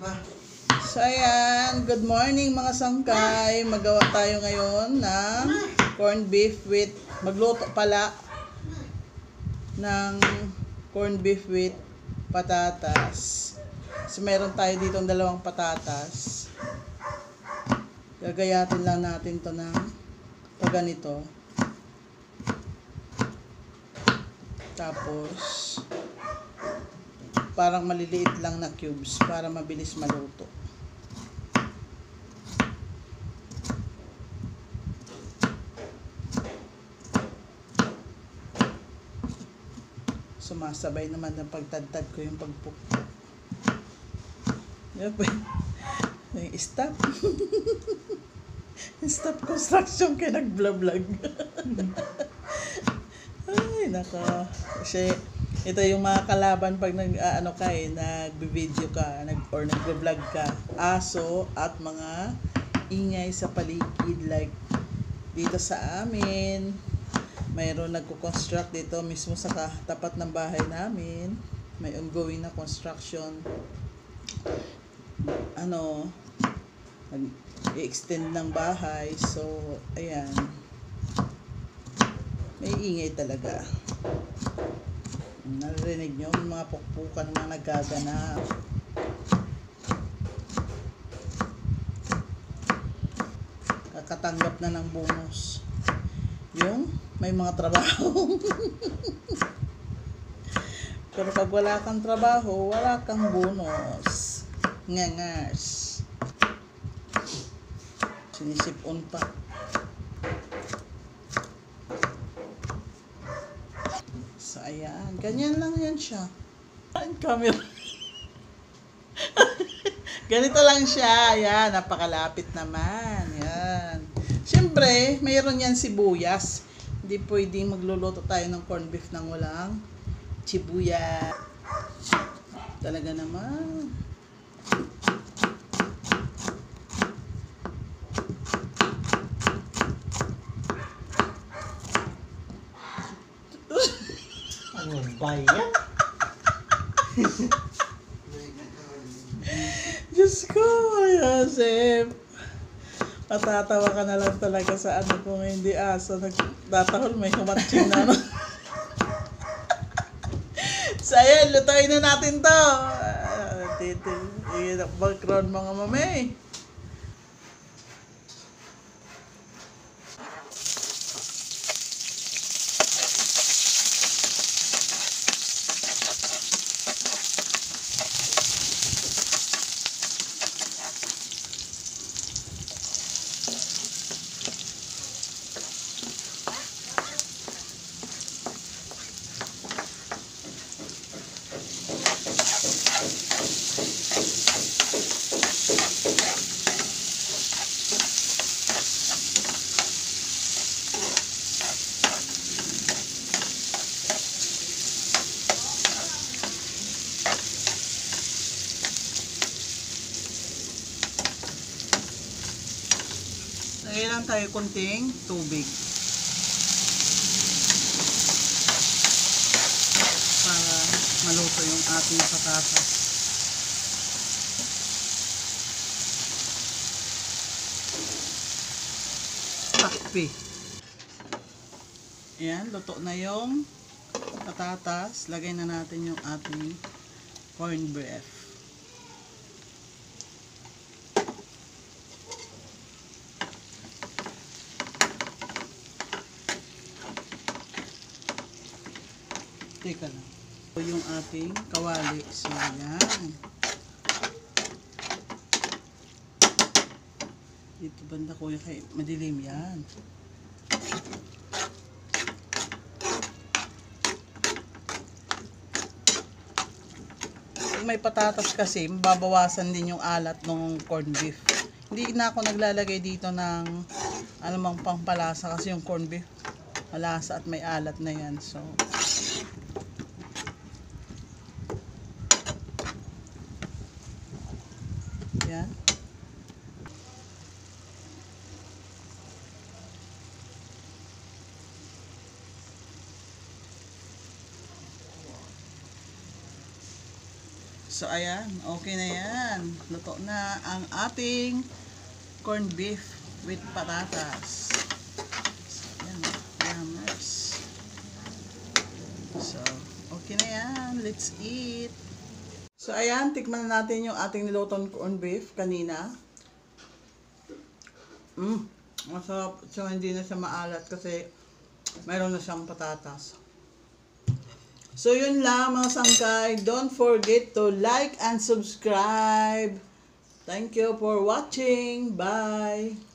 So ayan, good morning mga sangkay. Magawa tayo ngayon ng corned beef with, magluto pala ng corned beef with patatas. So meron tayo ditong dalawang patatas. Gagayatin lang natin to ng ganito. Tapos parang maliliit lang na cubes para mabilis maluto. Sumasabay naman ng pagtadtad ko yung pagpukpok. Stop. Stop construction kaya nag-vlog. Ay, naka. Kasi ito yung mga kalaban pag nag-video ka, or nag-vlog ka. Aso at mga ingay sa paligid, like dito sa amin. Mayroon nagko-construct dito mismo sa tapat ng bahay namin. May ongoing na construction. I-extend ng bahay. So, ayan. May ingay talaga. Narinig nyo, mga pukpukan na nagaganap. Kakatanggap na ng bonus. Yung may mga trabaho. Pero pag wala kang trabaho, wala kang bonus. Ngangas. Sinisipon pa. So, ayan. Ganyan lang yan siya. Ang camera. Ganito lang siya. Ayan. Napakalapit naman. Ayan. Siyempre, mayroon yan sibuyas. Hindi pwedeng magluluto tayo ng corned beef nang walang sibuyas. Talaga naman. Ano ba yan? Diyos ko, Joseph. Matatawa ka na lang talaga sa kung hindi aso. Nagtatahol, may humatching na. So, ayan, lutuin na natin to. Background mga mamay. Lagay lang tayo kunting tubig para maluto yung ating patatas. Takpi. Ayan, luto na yung patatas. Lagay na natin yung ating corned beef. Teka lang. Ito yung ating kawali. So, yan. Dito banda ko yung madilim yan. Kung may patatas kasi, mababawasan din yung alat ng corned beef. Hindi na ako naglalagay dito ng anumang pampalasa kasi yung corned beef malasa at may alat na yan. So, yan. So, ayan. Okay na yan. Luto na ang ating corned beef with patatas. So, ayan. Yummers. So, okay na yan. Let's eat. So, ayan. Tikman na natin yung ating nilutong corned beef kanina. Masarap. So, hindi na siya maalat kasi mayroon na siyang patatas. So, yun lang mga sangkay. Don't forget to like and subscribe. Thank you for watching. Bye!